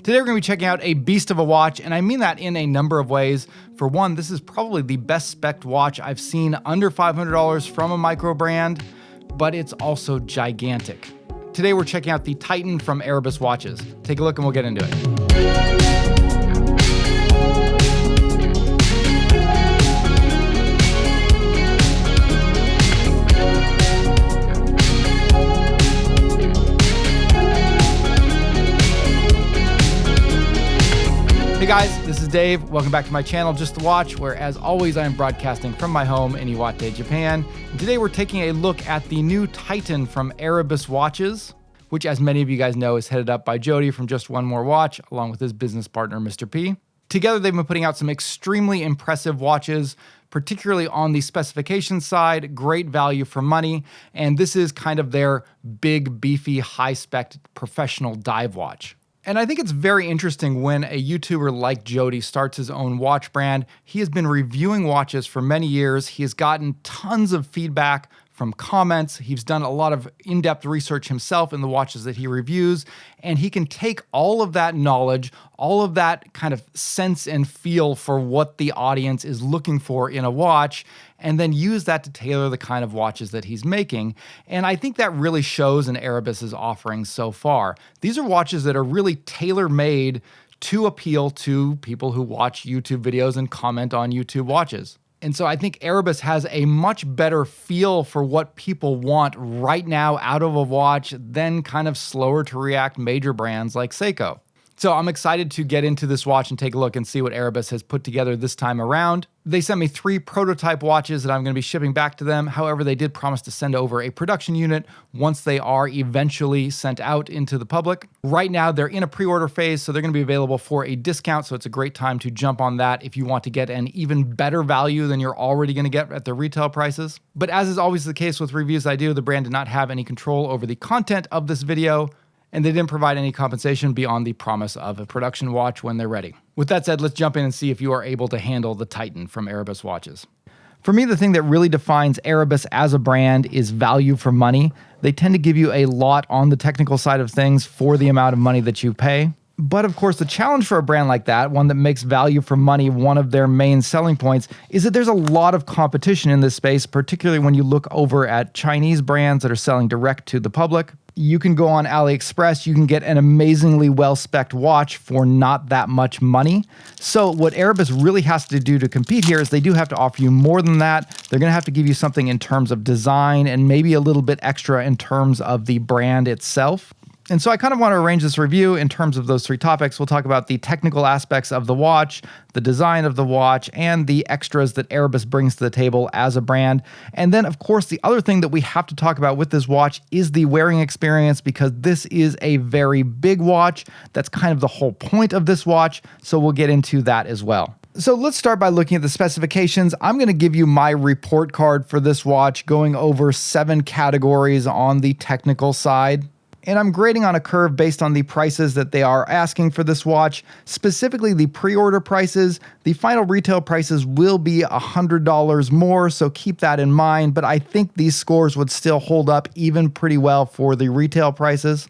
Today we're going to be checking out a beast of a watch, and I mean that in a number of ways. For one, this is probably the best spec'd watch I've seen under $500 from a micro brand, but it's also gigantic. Today we're checking out the Titan from Erebus Watches. Take a look and we'll get into it. Hey guys, this is Dave. Welcome back to my channel, Just the Watch, where as always I am broadcasting from my home in Iwate, Japan. And today we're taking a look at the new Titan from Erebus Watches, which as many of you guys know is headed up by Jody from Just One More Watch, along with his business partner, Mr. P. Together they've been putting out some extremely impressive watches, particularly on the specification side, great value for money, and this is kind of their big, beefy, high-spec professional dive watch. And I think it's very interesting when a YouTuber like Jody starts his own watch brand. He has been reviewing watches for many years. He has gotten tons of feedback from comments. He's done a lot of in-depth research himself in the watches that he reviews, and he can take all of that knowledge, all of that kind of sense and feel for what the audience is looking for in a watch, and then use that to tailor the kind of watches that he's making. And I think that really shows in Erebus's offerings so far. These are watches that are really tailor-made to appeal to people who watch YouTube videos and comment on YouTube watches. And so I think Erebus has a much better feel for what people want right now out of a watch than kind of slower to react major brands like Seiko. So I'm excited to get into this watch and take a look and see what Erebus has put together this time around. They sent me 3 prototype watches that I'm going to be shipping back to them. However, they did promise to send over a production unit once they are eventually sent out into the public. Right now, they're in a pre-order phase, so they're going to be available for a discount, so it's a great time to jump on that if you want to get an even better value than you're already going to get at the retail prices. But as is always the case with reviews I do, the brand did not have any control over the content of this video, and they didn't provide any compensation beyond the promise of a production watch when they're ready. With that said, let's jump in and see if you are able to handle the Titan from Erebus Watches. For me, the thing that really defines Erebus as a brand is value for money. They tend to give you a lot on the technical side of things for the amount of money that you pay. But of course, the challenge for a brand like that, one that makes value for money one of their main selling points, is that there's a lot of competition in this space, particularly when you look over at Chinese brands that are selling direct to the public. You can go on AliExpress, you can get an amazingly well-spec'd watch for not that much money. So what Erebus really has to do to compete here is they do have to offer you more than that. They're going to have to give you something in terms of design and maybe a little bit extra in terms of the brand itself. And so I kind of want to arrange this review in terms of those 3 topics. We'll talk about the technical aspects of the watch, the design of the watch, and the extras that Erebus brings to the table as a brand. And then, of course, the other thing that we have to talk about with this watch is the wearing experience, because this is a very big watch. That's kind of the whole point of this watch, so we'll get into that as well. So let's start by looking at the specifications. I'm going to give you my report card for this watch, going over 7 categories on the technical side. And I'm grading on a curve based on the prices that they are asking for this watch, specifically the pre-order prices. The final retail prices will be $100 more, so keep that in mind, but I think these scores would still hold up even pretty well for the retail prices.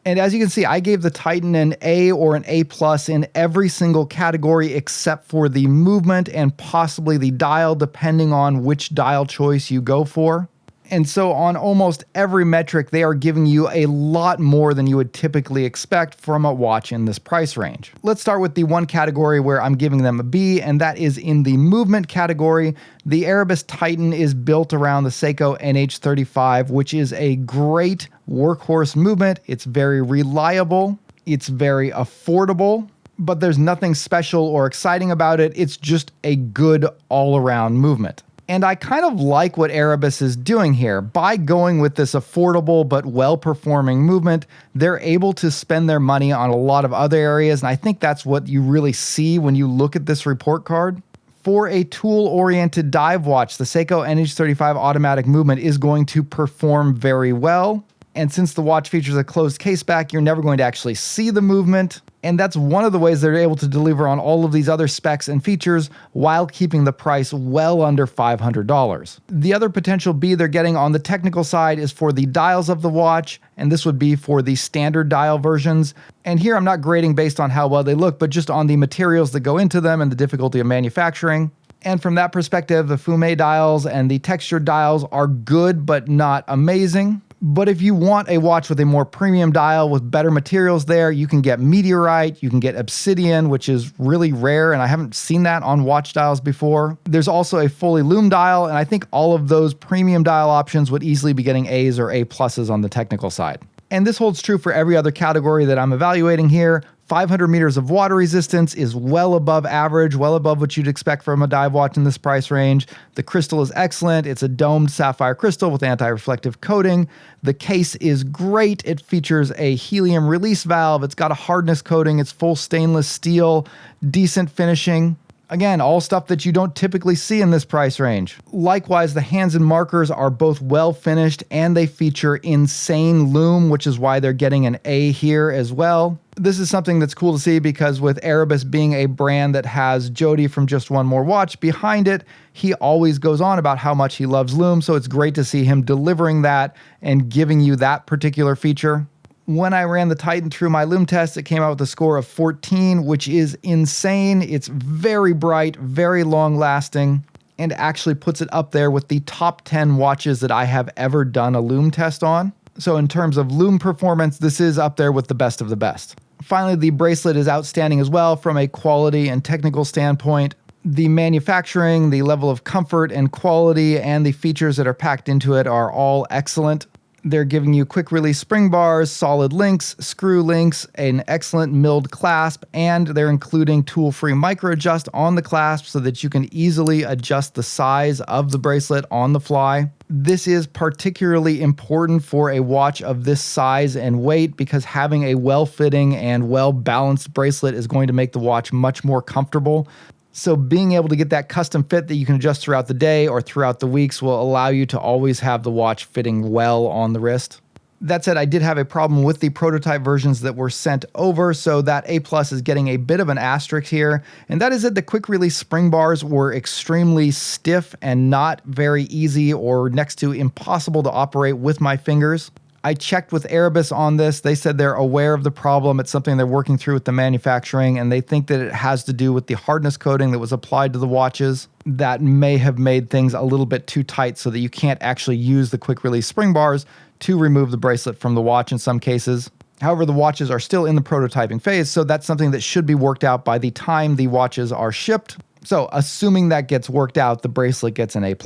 And as you can see, I gave the Titan an A or an A+ in every single category except for the movement and possibly the dial, depending on which dial choice you go for. And so on almost every metric, they are giving you a lot more than you would typically expect from a watch in this price range. Let's start with the one category where I'm giving them a B, and that is in the movement category. The Erebus Titan is built around the Seiko NH35, which is a great workhorse movement. It's very reliable. It's very affordable, but there's nothing special or exciting about it. It's just a good all-around movement. And I kind of like what Erebus is doing here. By going with this affordable but well-performing movement, they're able to spend their money on a lot of other areas, and I think that's what you really see when you look at this report card. For a tool-oriented dive watch, the Seiko NH35 automatic movement is going to perform very well. And since the watch features a closed case back, you're never going to actually see the movement. And that's one of the ways they're able to deliver on all of these other specs and features while keeping the price well under $500. The other potential B they're getting on the technical side is for the dials of the watch, and this would be for the standard dial versions. And here I'm not grading based on how well they look, but just on the materials that go into them and the difficulty of manufacturing. And from that perspective, the Fume dials and the textured dials are good, but not amazing. But if you want a watch with a more premium dial with better materials there, you can get Meteorite, you can get Obsidian, which is really rare, and I haven't seen that on watch dials before. There's also a fully LUME dial, and I think all of those premium dial options would easily be getting A's or A pluses on the technical side. And this holds true for every other category that I'm evaluating here. 500 meters of water resistance is well above average, well above what you'd expect from a dive watch in this price range. The crystal is excellent. It's a domed sapphire crystal with anti-reflective coating. The case is great. It features a helium release valve. It's got a hardness coating. It's full stainless steel, decent finishing. Again, all stuff that you don't typically see in this price range. Likewise, the hands and markers are both well finished and they feature insane lume, which is why they're getting an A here as well. This is something that's cool to see because with Erebus being a brand that has Jody from Just One More Watch behind it, he always goes on about how much he loves lume, so it's great to see him delivering that and giving you that particular feature. When I ran the Titan through my lume test, it came out with a score of 14, which is insane. It's very bright, very long lasting, and actually puts it up there with the top 10 watches that I have ever done a lume test on. So in terms of lume performance, this is up there with the best of the best. Finally, the bracelet is outstanding as well from a quality and technical standpoint. The manufacturing, the level of comfort and quality, and the features that are packed into it are all excellent. They're giving you quick release spring bars, solid links, screw links, an excellent milled clasp, and they're including tool-free micro adjust on the clasp so that you can easily adjust the size of the bracelet on the fly. This is particularly important for a watch of this size and weight because having a well-fitting and well-balanced bracelet is going to make the watch much more comfortable. So being able to get that custom fit that you can adjust throughout the day or throughout the weeks will allow you to always have the watch fitting well on the wrist. That said, I did have a problem with the prototype versions that were sent over, so that A+ is getting a bit of an asterisk here, and that is that the quick release spring bars were extremely stiff and not very easy or next to impossible to operate with my fingers. I checked with Erebus on this. They said they're aware of the problem. It's something they're working through with the manufacturing, and they think that it has to do with the hardness coating that was applied to the watches that may have made things a little bit too tight so that you can't actually use the quick release spring bars to remove the bracelet from the watch in some cases. However, the watches are still in the prototyping phase, so that's something that should be worked out by the time the watches are shipped. So assuming that gets worked out, the bracelet gets an A+.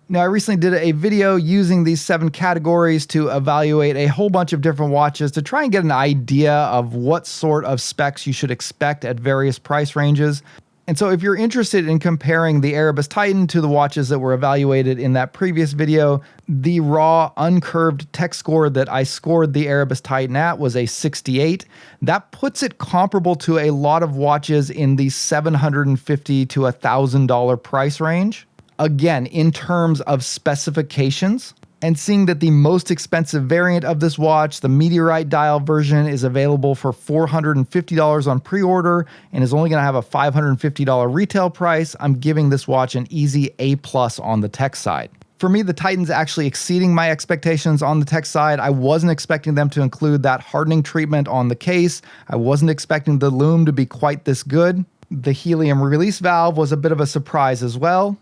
Now, I recently did a video using these 7 categories to evaluate a whole bunch of different watches to try and get an idea of what sort of specs you should expect at various price ranges. And so if you're interested in comparing the Erebus Titan to the watches that were evaluated in that previous video, the raw uncurved tech score that I scored the Erebus Titan at was a 68. That puts it comparable to a lot of watches in the $750 to $1,000 price range. Again, in terms of specifications, and seeing that the most expensive variant of this watch, the Meteorite dial version, is available for $450 on pre-order and is only going to have a $550 retail price, I'm giving this watch an easy A+ on the tech side. For me, the Titan's actually exceeding my expectations on the tech side. I wasn't expecting them to include that hardening treatment on the case. I wasn't expecting the lume to be quite this good. The helium release valve was a bit of a surprise as well.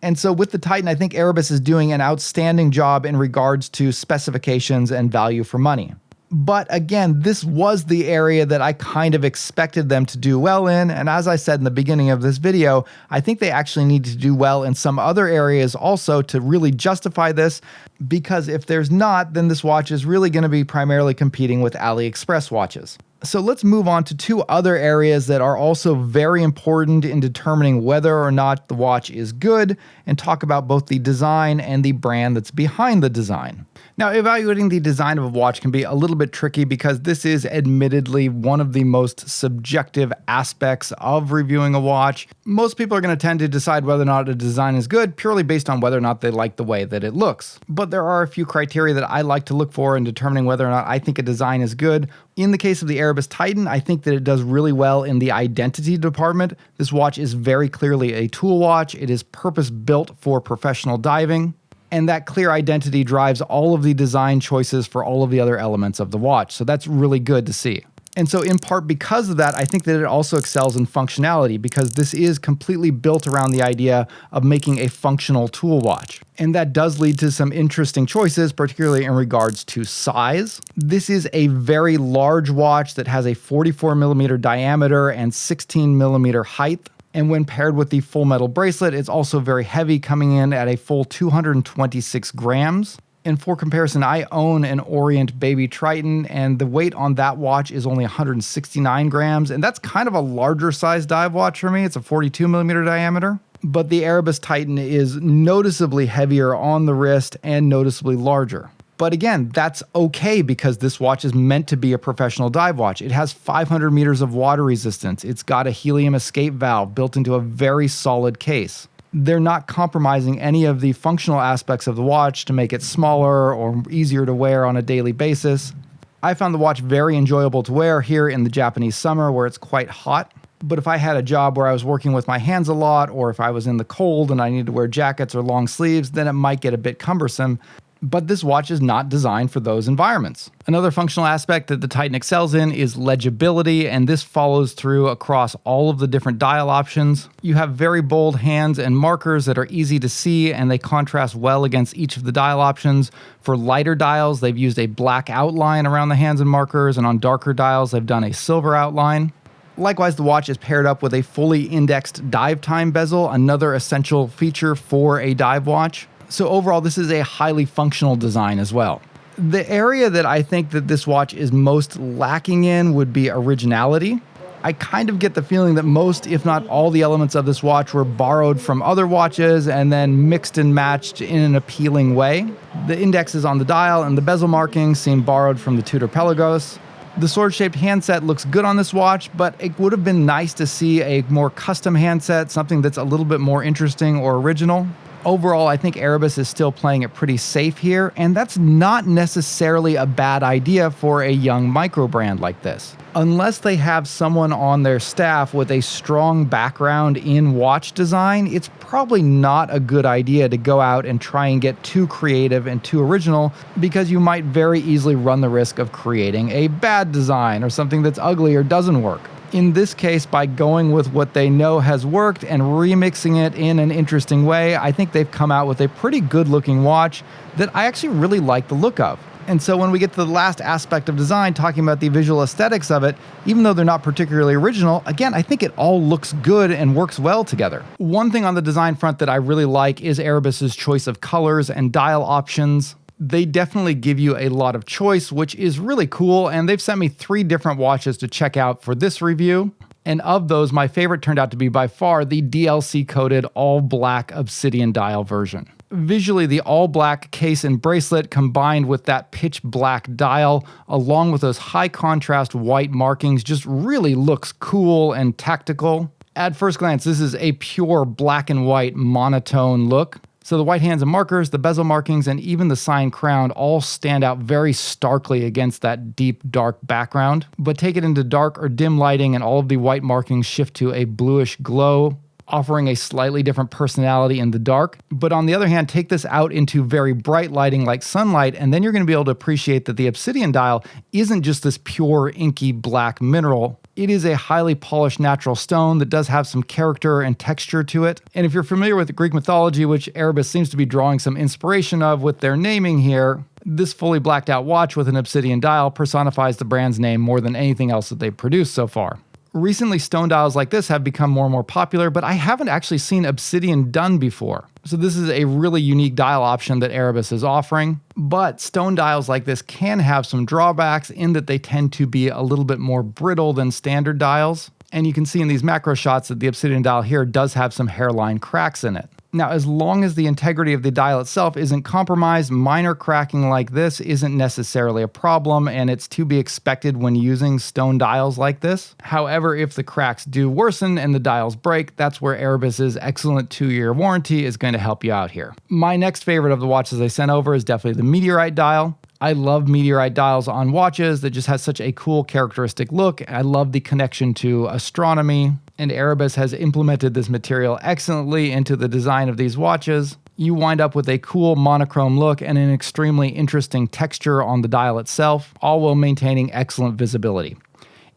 And so with the Titan, I think Erebus is doing an outstanding job in regards to specifications and value for money. But again, this was the area that I kind of expected them to do well in. And as I said in the beginning of this video, I think they actually need to do well in some other areas also to really justify this, because if there's not, then this watch is really going to be primarily competing with AliExpress watches. So let's move on to 2 other areas that are also very important in determining whether or not the watch is good, and talk about both the design and the brand that's behind the design. Now, evaluating the design of a watch can be a little bit tricky because this is admittedly one of the most subjective aspects of reviewing a watch. Most people are going to tend to decide whether or not a design is good purely based on whether or not they like the way that it looks. But there are a few criteria that I like to look for in determining whether or not I think a design is good. In the case of the Erebus Titan, I think that it does really well in the identity department. This watch is very clearly a tool watch. It is purpose-built for professional diving, and that clear identity drives all of the design choices for all of the other elements of the watch. So that's really good to see. And so in part because of that, I think that it also excels in functionality because this is completely built around the idea of making a functional tool watch. And that does lead to some interesting choices, particularly in regards to size. This is a very large watch that has a 44mm diameter and 16mm height. And when paired with the full metal bracelet, it's also very heavy, coming in at a full 226 grams. And for comparison, I own an Orient Baby Triton, and the weight on that watch is only 169 grams, and that's kind of a larger size dive watch for me. It's a 42mm diameter. But the Erebus Titan is noticeably heavier on the wrist and noticeably larger. But again, that's okay because this watch is meant to be a professional dive watch. It has 500 meters of water resistance. It's got a helium escape valve built into a very solid case. They're not compromising any of the functional aspects of the watch to make it smaller or easier to wear on a daily basis. I found the watch very enjoyable to wear here in the Japanese summer where it's quite hot. But if I had a job where I was working with my hands a lot, or if I was in the cold and I needed to wear jackets or long sleeves, then it might get a bit cumbersome. But this watch is not designed for those environments. Another functional aspect that the Titan excels in is legibility, and this follows through across all of the different dial options. You have very bold hands and markers that are easy to see, and they contrast well against each of the dial options. For lighter dials, they've used a black outline around the hands and markers, and on darker dials, they've done a silver outline. Likewise, the watch is paired up with a fully indexed dive time bezel, another essential feature for a dive watch. So overall, this is a highly functional design as well. The area that I think that this watch is most lacking in would be originality. I kind of get the feeling that most, if not all, the elements of this watch were borrowed from other watches and then mixed and matched in an appealing way. The indexes on the dial and the bezel markings seem borrowed from the Tudor Pelagos. The sword-shaped handset looks good on this watch, but it would have been nice to see a more custom handset, something that's a little bit more interesting or original. Overall, I think Erebus is still playing it pretty safe here, and that's not necessarily a bad idea for a young micro brand like this. Unless they have someone on their staff with a strong background in watch design, it's probably not a good idea to go out and try and get too creative and too original, because you might very easily run the risk of creating a bad design or something that's ugly or doesn't work. In this case, by going with what they know has worked and remixing it in an interesting way, I think they've come out with a pretty good looking watch that I actually really like the look of. And so when we get to the last aspect of design, talking about the visual aesthetics of it, even though they're not particularly original, again, I think it all looks good and works well together. One thing on the design front that I really like is Erebus's choice of colors and dial options. They definitely give you a lot of choice, which is really cool, and they've sent me 3 different watches to check out for this review. And of those, my favorite turned out to be by far the DLC-coated all-black Obsidian dial version. Visually, the all-black case and bracelet combined with that pitch black dial, along with those high-contrast white markings, just really looks cool and tactical. At first glance, this is a pure black and white monotone look. So the white hands and markers, the bezel markings, and even the sign crown all stand out very starkly against that deep, dark background. But take it into dark or dim lighting and all of the white markings shift to a bluish glow, offering a slightly different personality in the dark. But on the other hand, take this out into very bright lighting like sunlight, and then you're going to be able to appreciate that the Obsidian dial isn't just this pure, inky black mineral. It is a highly polished natural stone that does have some character and texture to it. And if you're familiar with Greek mythology, which Erebus seems to be drawing some inspiration of with their naming here, this fully blacked out watch with an obsidian dial personifies the brand's name more than anything else that they've produced so far. Recently, stone dials like this have become more and more popular, but I haven't actually seen obsidian done before. So this is a really unique dial option that Erebus is offering. But stone dials like this can have some drawbacks in that they tend to be a little bit more brittle than standard dials. And you can see in these macro shots that the obsidian dial here does have some hairline cracks in it. Now, as long as the integrity of the dial itself isn't compromised, minor cracking like this isn't necessarily a problem, and it's to be expected when using stone dials like this. However, if the cracks do worsen and the dials break, that's where Erebus's excellent 2-year warranty is going to help you out here. My next favorite of the watches I sent over is definitely the Meteorite dial. I love Meteorite dials on watches. That just has such a cool characteristic look. I love the connection to astronomy, and Erebus has implemented this material excellently into the design of these watches. You wind up with a cool monochrome look and an extremely interesting texture on the dial itself, all while maintaining excellent visibility.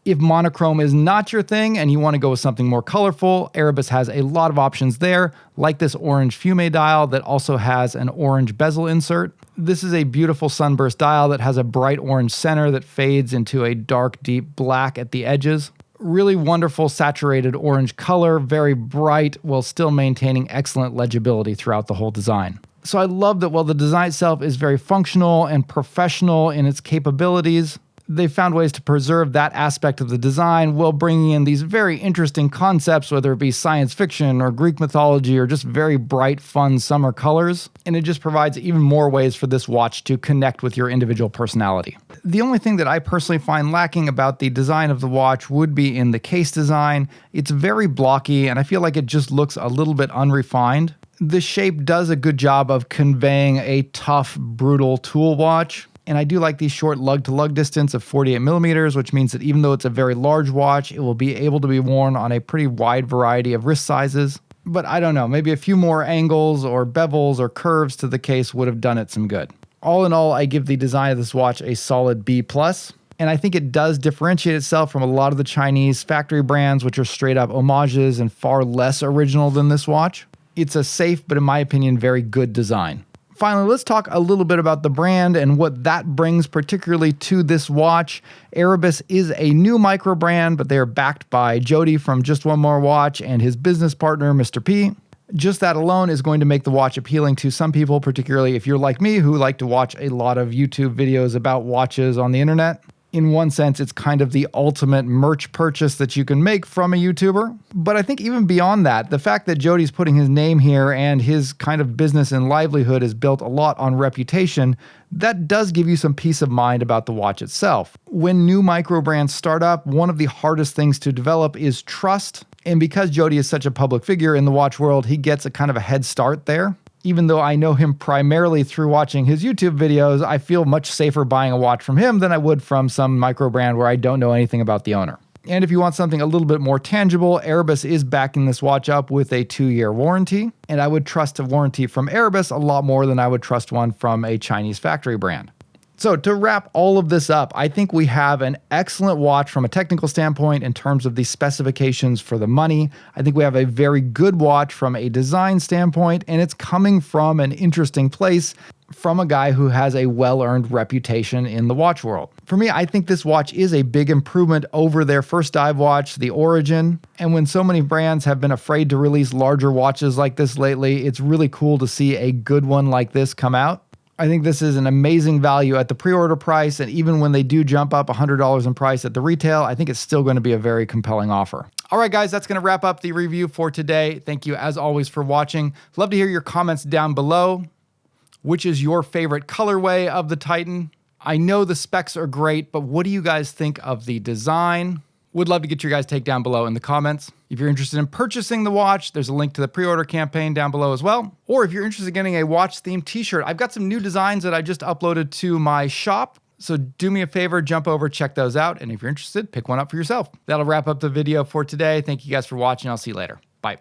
If monochrome is not your thing and you want to go with something more colorful, Erebus has a lot of options there, like this orange Fume dial that also has an orange bezel insert. This is a beautiful sunburst dial that has a bright orange center that fades into a dark, deep black at the edges. Really wonderful saturated orange color, very bright, while still maintaining excellent legibility throughout the whole design. So I love that while the design itself is very functional and professional in its capabilities, they found ways to preserve that aspect of the design while bringing in these very interesting concepts, whether it be science fiction or Greek mythology or just very bright, fun summer colors. And it just provides even more ways for this watch to connect with your individual personality. The only thing that I personally find lacking about the design of the watch would be in the case design. It's very blocky, and I feel like it just looks a little bit unrefined. The shape does a good job of conveying a tough, brutal tool watch. And I do like the short lug-to-lug distance of 48 millimeters, which means that even though it's a very large watch, it will be able to be worn on a pretty wide variety of wrist sizes. But I don't know, maybe a few more angles or bevels or curves to the case would have done it some good. All in all, I give the design of this watch a solid B+. And I think it does differentiate itself from a lot of the Chinese factory brands, which are straight up homages and far less original than this watch. It's a safe, but in my opinion, very good design. Finally, let's talk a little bit about the brand and what that brings particularly to this watch. Erebus is a new micro brand, but they are backed by Jody from Just One More Watch and his business partner, Mr. P. Just that alone is going to make the watch appealing to some people, particularly if you're like me, who like to watch a lot of YouTube videos about watches on the internet. In one sense, it's kind of the ultimate merch purchase that you can make from a YouTuber. But I think even beyond that, the fact that Jody's putting his name here and his kind of business and livelihood is built a lot on reputation, that does give you some peace of mind about the watch itself. When new micro brands start up, one of the hardest things to develop is trust. And because Jody is such a public figure in the watch world, he gets a kind of a head start there. Even though I know him primarily through watching his YouTube videos, I feel much safer buying a watch from him than I would from some micro brand where I don't know anything about the owner. And if you want something a little bit more tangible, Erebus is backing this watch up with a 2-year warranty. And I would trust a warranty from Erebus a lot more than I would trust one from a Chinese factory brand. So to wrap all of this up, I think we have an excellent watch from a technical standpoint in terms of the specifications for the money. I think we have a very good watch from a design standpoint, and it's coming from an interesting place from a guy who has a well-earned reputation in the watch world. For me, I think this watch is a big improvement over their first dive watch, the Origin. And when so many brands have been afraid to release larger watches like this lately, it's really cool to see a good one like this come out. I think this is an amazing value at the pre-order price, and even when they do jump up $100 in price at the retail, I think it's still going to be a very compelling offer. All right, guys, that's going to wrap up the review for today. Thank you, as always, for watching. Love to hear your comments down below. Which is your favorite colorway of the Titan? I know the specs are great, but what do you guys think of the design? Would love to get your guys' take down below in the comments. If you're interested in purchasing the watch, there's a link to the pre-order campaign down below as well. Or if you're interested in getting a watch-themed t-shirt, I've got some new designs that I just uploaded to my shop. So do me a favor, jump over, check those out. And if you're interested, pick one up for yourself. That'll wrap up the video for today. Thank you guys for watching. I'll see you later. Bye.